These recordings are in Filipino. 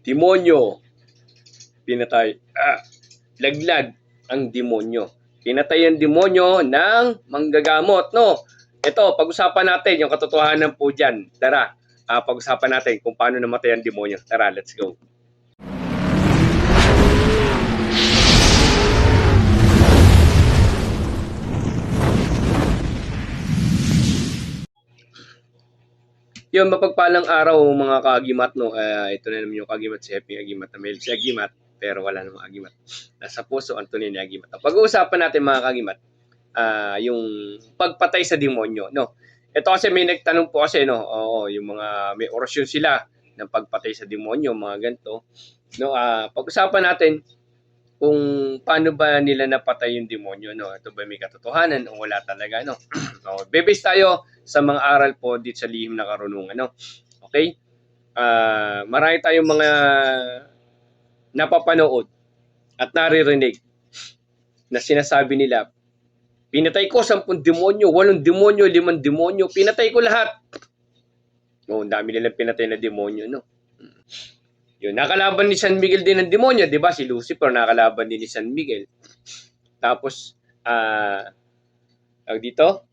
Demonyo. Pinatay. Laglag ang demonyo. Pinatay ang demonyo ng manggagamot, no? Ito, pag-usapan natin yung katotohanan po dyan. Tara, pag-usapan natin kung paano namatay ang demonyo. Tara, let's go. Yung mapagpalang araw mga kaagimat, no? Ito na naman yung kaagimat, si Happy Agimat, na mail si Agimat, pero wala namang Agimat. Nasa puso ang tunay ni Agimat. Pag-uusapan natin mga kaagimat, yung pagpatay sa demonyo, no? Ito kasi may nagtanong po kasi, no? Oo, yung mga may orasyon sila ng pagpatay sa demonyo, mga ganito. No, pag-usapan natin kung paano ba nila napatay yung demonyo, no? Ito ba may katotohanan o wala talaga, no? No, bebase tayo sa mga aral po dito sa lihim na karunungan, no? Okay? Marami tayong mga napapanood at naririnig na sinasabi nila, pinatay ko 10 demonyo, 8 demonyo, 5 demonyo, pinatay ko lahat. No, dami nilang pinatay na demonyo, no? Yun, nakalaban ni San Miguel din ng demonyo, di ba? Si Lucifer, nakalaban din ni San Miguel. Tapos, dito,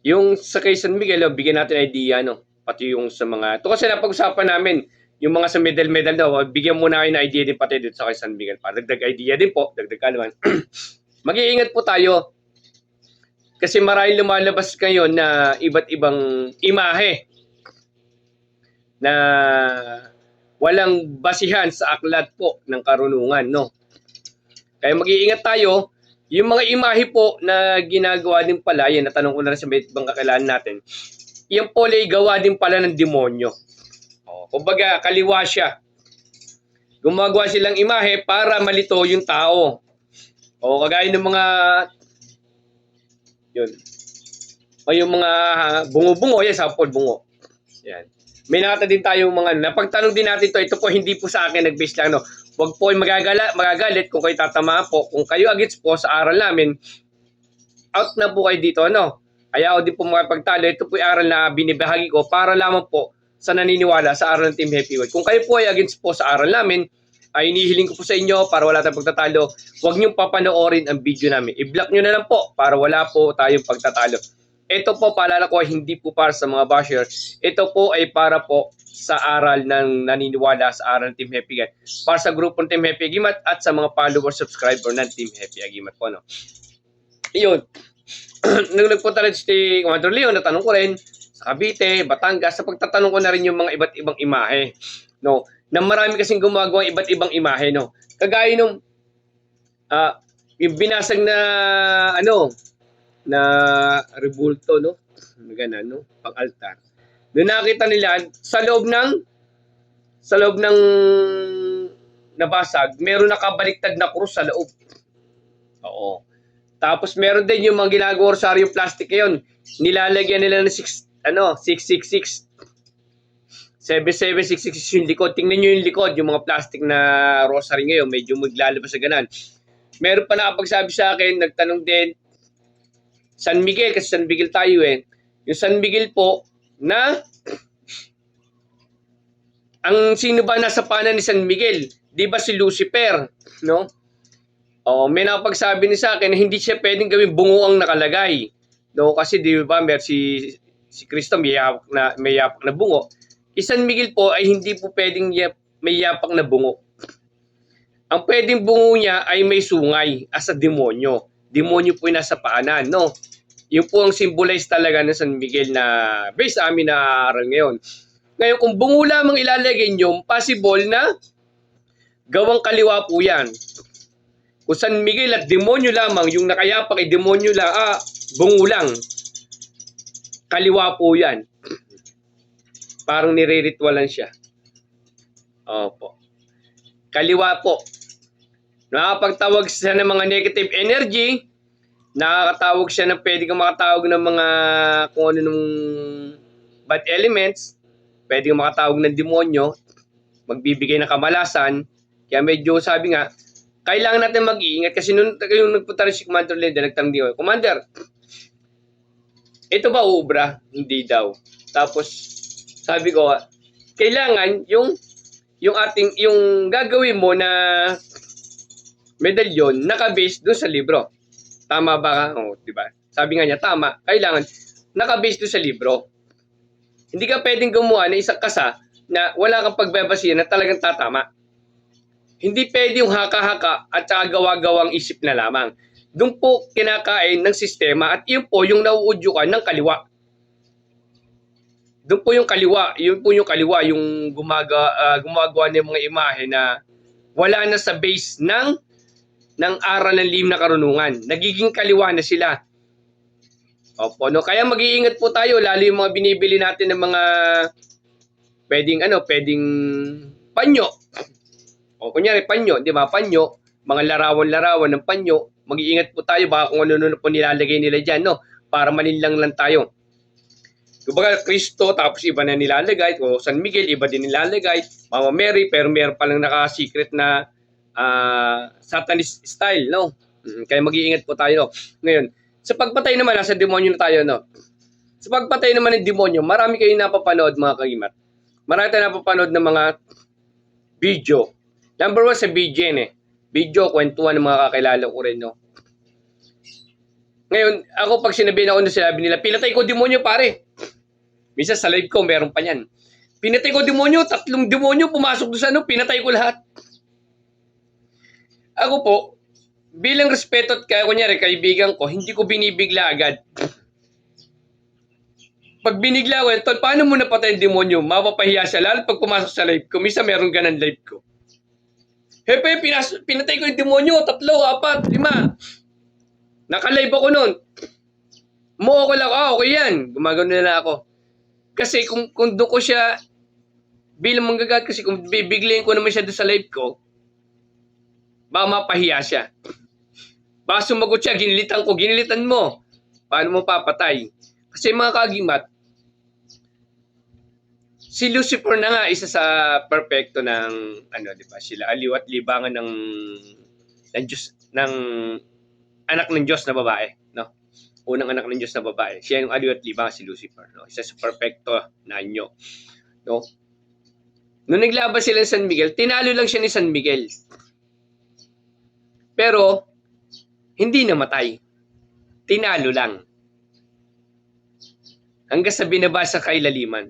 yung sa kay San Miguel, bigyan natin idea, no? Pati yung sa mga, ito kasi napag-usapan namin, yung mga sa medal daw, bigyan muna kayo ng idea din pati dito sa kay San Miguel. Para dagdag idea din po, dagdag ka naman. Mag-iingat po tayo. Kasi maraming lumalabas ngayon na iba't ibang imahe na walang basihan sa aklat po ng karunungan, no? Kaya mag-iingat tayo. Yung mga imahe po na ginagawa din pala, yan, natanong ko na rin sa ibang kakailangan natin, yung po ay gawa din pala ng demonyo. Kumbaga, kaliwa siya. Gumagawa silang imahe para malito yung tao. Kagaya ng mga, yun. O yung mga bungo-bungo, yan, sample bungo. Yan. May nakita din tayo mga, napagtanong din natin ito po hindi po sa akin, nag-base lang, no? Huwag po magagalit kung kayo tatamaan po. Kung kayo against po sa aral namin, out na po kayo dito, no? Ayaw din po makapagtalo. Ito po yung aral na binibahagi ko para lamang po sa naniniwala sa aral ng Team Happy World. Kung kayo po ay against po sa aral namin, ay inihiling ko po sa inyo para wala tayong pagtatalo. Huwag niyong papanoorin ang video namin. I-block niyo na lang po para wala po tayong pagtatalo. Ito po, paalala ko, hindi po para sa mga basher. Ito po ay para po sa aral ng naniniwala sa aral ng Team Happy Agimat. Para sa grupo ng Team Happy Agimat at sa mga followers, subscriber ng Team Happy Agimat po, no? Iyon. Nung nagpunta rin si Commander Leon, natanong ko rin sa Cavite, Batangas, sa pagtatanong ko na rin yung mga iba't ibang imahe, no? Na marami kasing gumagawa iba't ibang imahe, no? Kagaya nung yung binasag na na rebulto, no? Ganun, no? Pang-altar. Doon nakita nila sa loob ng nabasag, meron nakabaliktad na krus sa loob. Oo. Tapos meron din yung mga ginagawa sa yung plastic ngayon. Nilalagyan nila ng 666. 7766 yung likod. Tingnan nyo yung likod, yung mga plastic na rosary ngayon, medyo maglalabas sa ganan. Meron pa nakapagsabi sa akin, nagtanong din, San Miguel, kasi San Miguel tayo eh. Yung San Miguel po, na ang sino ba nasa panan ni San Miguel? Di ba si Lucifer, no? May nakapagsabi ni sa akin na hindi siya pwedeng gawing bungo ang nakalagay. No, kasi di ba si Kristo may yapak na bungo. San Miguel po ay hindi po pwedeng may yapak na bungo. Ang pwedeng bungo niya ay may sungay as a demonyo. Demonyo po yung nasa paanan, no? Yun po ang symbolize talaga ng San Miguel na base sa amin na aral ngayon. Ngayon, kung bungo lamang ilalagay nyo, possible na gawang kaliwa po yan. Kung San Miguel at demonyo lamang, yung nakayapak ay demonyo lang, bungo lang. Kaliwa po yan. Parang nire-ritualan siya. Opo. Kaliwa po. Nakakapagtawag siya ng mga negative energy, nakakatawag siya ng pwede kang makatawag ng mga kung ano nung bad elements, pwede kang makatawag ng demonyo, magbibigay ng kamalasan. Kaya medyo sabi nga, kailangan natin mag-iingat kasi nung nagpunta rin si Commander Leda, nagtanong din ako, Commander, ito ba ubra? Hindi daw. Tapos sabi ko, kailangan yung gagawin mo na medalyon naka-base doon sa libro. Tama ba? O, di ba? Sabi nga niya, tama. Kailangan naka-base doon sa libro. Hindi ka pwedeng gumawa ng isang kasa na wala kang pagbabasihan na talagang tatama. Hindi pwede yung haka-haka at saka gawa-gawang isip na lamang. Doon po kinakain ng sistema at yun po yung nauudyukan ng kaliwa. Doon po yung kaliwa, yung gumagawa ng mga imahe na wala na sa base ng aral ng lihim na karunungan. Nagiging kaliwa na sila. Opo, no? Kaya mag-iingat po tayo, lalo yung mga binibili natin ng mga pwedeng panyo. O kunyari panyo, di ba? Panyo, mga larawan-larawan ng panyo. Mag-iingat po tayo, baka kung ano po nilalagay nila dyan, no? Para malinlang lang tayo. Kumbaga, Kristo, tapos iba na nilalagay, o San Miguel, iba din nilalagay, Mama Mary, pero meron palang naka-secret na Satanist style, no? Kaya mag-iingat po tayo, no? Ngayon, sa pagpatay naman, nasa demonyo na tayo, no? Sa pagpatay naman ng demonyo, marami kayong napapanood, mga kagimat. Marami tayong napapanood ng mga video. Number 1 sa BGN, video, kwentuhan ng mga kakilala ko rin, no? Ngayon, ako pag sinabi nila, pinatay ko demonyo, pare. Minsan sa live ko, meron pa yan. Pinatay ko demonyo, 3 demonyo, pumasok doon sa pinatay ko lahat. Ako po, bilang respeto at kunyari, kaibigan ko, hindi ko binibigla agad. Pag binigla ko, tol, paano mo napatay yung demonyo? Mapapahiya siya, lalo pag pumasok sa live ko. Minsan meron ganang live ko. Hepe, pinatay ko yung demonyo, 3, 4, 5. Naka-live ako nun. Mo ko lang, okay yan. Gumagano na ako. Kasi kung doon ko siya, bilang manggagat, kasi kung bibiglayin ko naman siya doon sa live ko, baka mapahiya siya. Baka sumagot siya, ginilitan mo. Paano mo papatay? Kasi mga kagimat, si Lucifer na nga isa sa perpekto ng di ba? Sila aliw at libangan ng Diyos, ng anak ng Diyos na babae, no? Unang anak ng Diyos na babae. Siya yung aliw at libangan, si Lucifer, no? Isa sa perpekto na anyo, no? Nung naglaban sila ng San Miguel, tinalo lang siya ni San Miguel. Pero hindi namatay. Tinalo lang. Hanggang sa binabasa kay Laliman.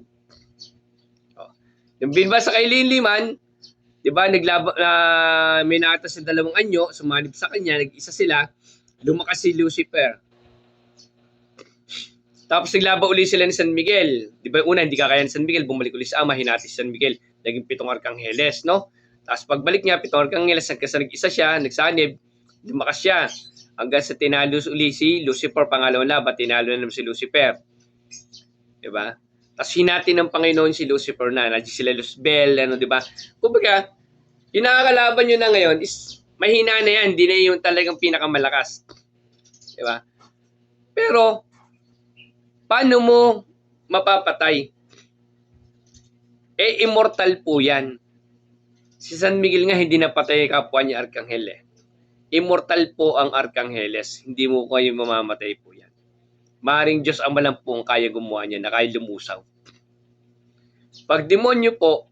Yung binabasa kay Laliman, di ba, may nakatas sa 2 anyo, sumanib sa kanya, nag-isa sila, lumakas si Lucifer. Tapos naglaban uli sila ni San Miguel. Di ba, una, hindi kakaya ni San Miguel, bumalik uli sa ama, hinati si San Miguel, naging 7 arkangheles, no? Tapos pagbalik niya, 7 arkangheles, nag-isa siya, nagsanib, lumakas siya. Hanggang sa tinalo uli si Lucifer, pangalawang laban, tinalo na naman si Lucifer. Diba? Tapos hinati ng Panginoon si Lucifer na sila Luzbel, diba? Kumbaga, yung nakakalaban nyo na ngayon is mahina na yan, hindi na yung talagang pinakamalakas. Diba? Pero, paano mo mapapatay? Immortal po yan. Si San Miguel nga hindi napatay kapwa niya Arkanghel. Immortal po ang Arkangheles. Hindi mo kayo mamamatay po yan. Maring Diyos ang malang po ang kaya gumawa niya na kaya lumusaw. Pag demonyo po,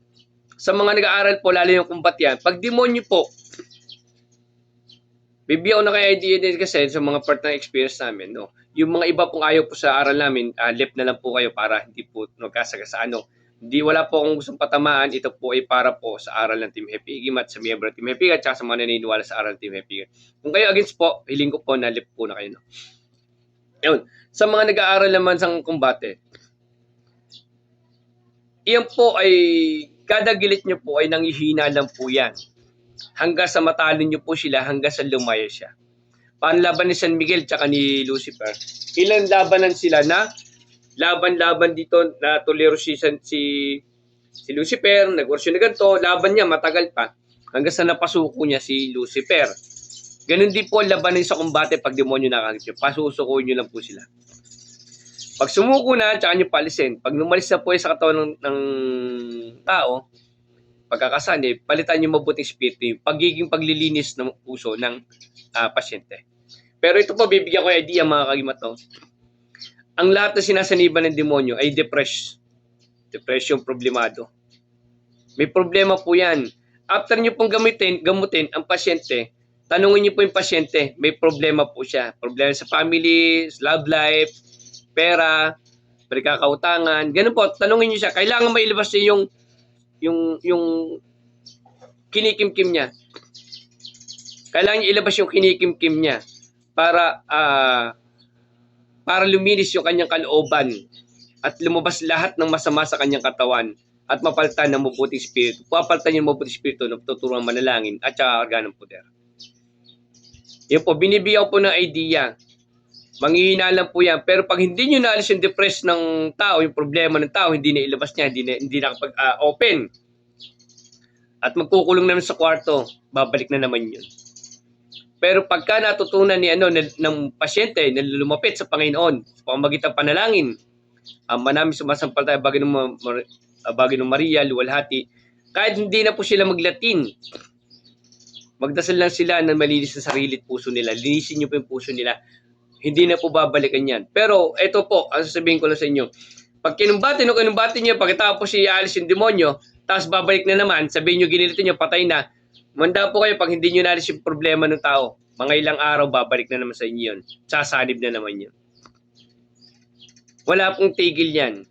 sa mga nag-aaral po, lalo yung kumbat yan, pag demonyo po, bibigyan ko na kayo idea din kasi sa mga part ng experience namin, no? Yung mga iba pong ayaw po sa aral namin, left na lang po kayo para hindi po nagkasagasaan, no? Hindi, wala po akong gustong patamaan. Ito po ay para po sa aral ng Team Happy Igimat, sa miyembro ng Team Happy at saka sa mga naniniwala sa aral ng Team Happy. Kung kayo against po, hiling ko po na left po na kayo, no? Yun. Sa mga nag-aaral naman sa kumbate, iyan po ay, kada gilit nyo po ay nanghihina lang po yan. Hanggang sa matalo nyo po sila, hanggang sa lumaya siya. Paano laban ni San Miguel tsaka ni Lucifer? Ilang labanan sila na laban-laban dito na tolero si Lucifer, nag-warsyon na ganito, laban niya matagal pa hanggang sa napasuko niya si Lucifer. Ganun din po ang labanan sa kumbate pag demonyo nakakit nyo. Pasusuko nyo lang po sila. Pag sumuko na, tsaka nyo palisin. Pag numalis na po sa katawan ng tao, pagkakasanib, palitan nyo mabuting spirito yung pagiging paglilinis ng puso ng pasyente. Pero ito po, bibigyan ko yung idea mga kagimat, no? Ang lahat na sinasaniban ng demonyo ay depression problemado. May problema po yan. After nyo pong gamutin ang pasyente, tanungin nyo po yung pasyente, may problema po siya. Problema sa family, love life, pera, pagkakautangan. Ganun po, tanungin nyo siya. Kailangan mailabas niya yung kinikimkim niya. Kailangan niya ilabas yung kinikimkim niya para luminis yung kanyang kalooban at lumabas lahat ng masama sa kanyang katawan at mapalitan ng mabuting espiritu. Papalitan yung mabuting espiritu na tuturuan manalangin at saka organong poder. Yun po, binibigyan po ng idea. Manghihina lang po yan. Pero pag hindi nyo naalis yung depress ng tao, yung problema ng tao, hindi na ilabas niya, hindi na kapag-open. At magkukulong naman sa kwarto, babalik na naman yun. Pero pagka natutunan ng pasyente na lumapit sa Panginoon sa pamamagitan ng panalangin, manami sumasampalataya bagay ng Maria, luwalhati, kahit hindi na po sila maglatin, magdasal lang sila na malinis sa sarili at puso nila. Linisin niyo po yung puso nila. Hindi na po babalikan yan. Pero ito po, ang sasabihin ko lang sa inyo, pag kinumbati niyo, pagkatapos i-alis yung demonyo, tapos babalik na naman, sabihin niyo ginilitin niyo, patay na, manda po kayo pag hindi nyo naalis yung problema ng tao. Mga ilang araw, babalik na naman sa inyo yun. Sasanib na naman yun. Wala pong tigil yan.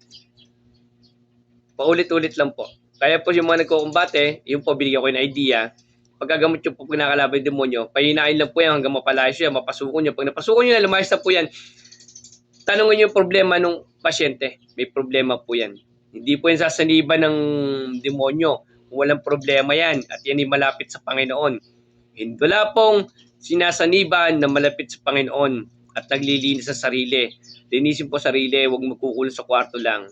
Paulit-ulit lang po. Kaya po yung mga nagkukumbate, yung po binigyan ko yung idea, pagkagamot nyo po pinakalaban yung demonyo, pahinain lang po yan hanggang mapalayas yan, mapasuko nyo. Pag napasuko nyo na, lumayas na po yan, tanongin nyo yung problema ng pasyente. May problema po yan. Hindi po yan sasaniban ng demonyo. Walang problema yan at yan ay malapit sa Panginoon. Wala pong sinasaniban na malapit sa Panginoon at naglilinis sa sarili. Linisin po sarili, huwag magkukulong sa kwarto lang.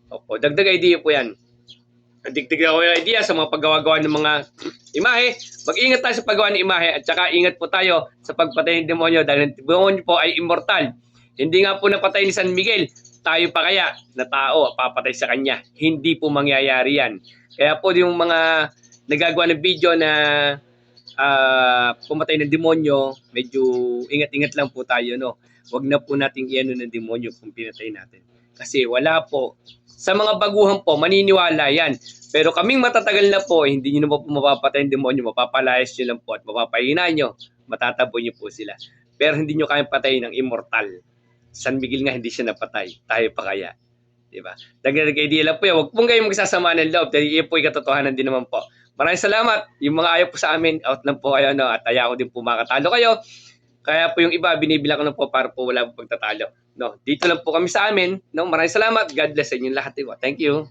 Opo, dagdag idea po yan. Dagdag ako yung idea sa mga paggawa-gawa ng mga imahe. Mag-ingat tayo sa paggawa ng imahe at saka ingat po tayo sa pagpatay ng demonyo dahil ang demonyo po ay immortal. Hindi nga po napatay ni San Miguel, tayo pa kaya na tao papatay sa kanya. Hindi po mangyayari yan. Kaya po yung mga nagagawa ng video na pumatay ng demonyo, medyo ingat-ingat lang po tayo, no? Huwag na po nating iano ng demonyo kung pinatay natin. Kasi wala po. Sa mga baguhan po, maniniwala yan. Pero kaming matatagal na po, hindi nyo na po mapapatay ng demonyo, mapapalayas nyo lang po at mapapahina nyo, matatabo nyo po sila. Pero hindi nyo kayang patayin ng immortal. San Miguel nga hindi siya napatay. Tayo pa kaya. Diba? Dagdag idea lang po yan. Huwag pong kayong magsasama ng loob. Dahil iyan po yung katotohanan din naman po. Maraming salamat. Yung mga ayaw po sa amin, out lang po kayo. No? At ayaw ko din po makatalo kayo. Kaya po yung iba, binibilang ko lang po para po wala po pagtatalo. No? Dito lang po kami sa amin. No? Maraming salamat. God bless sa inyo lahat. Diba? Thank you.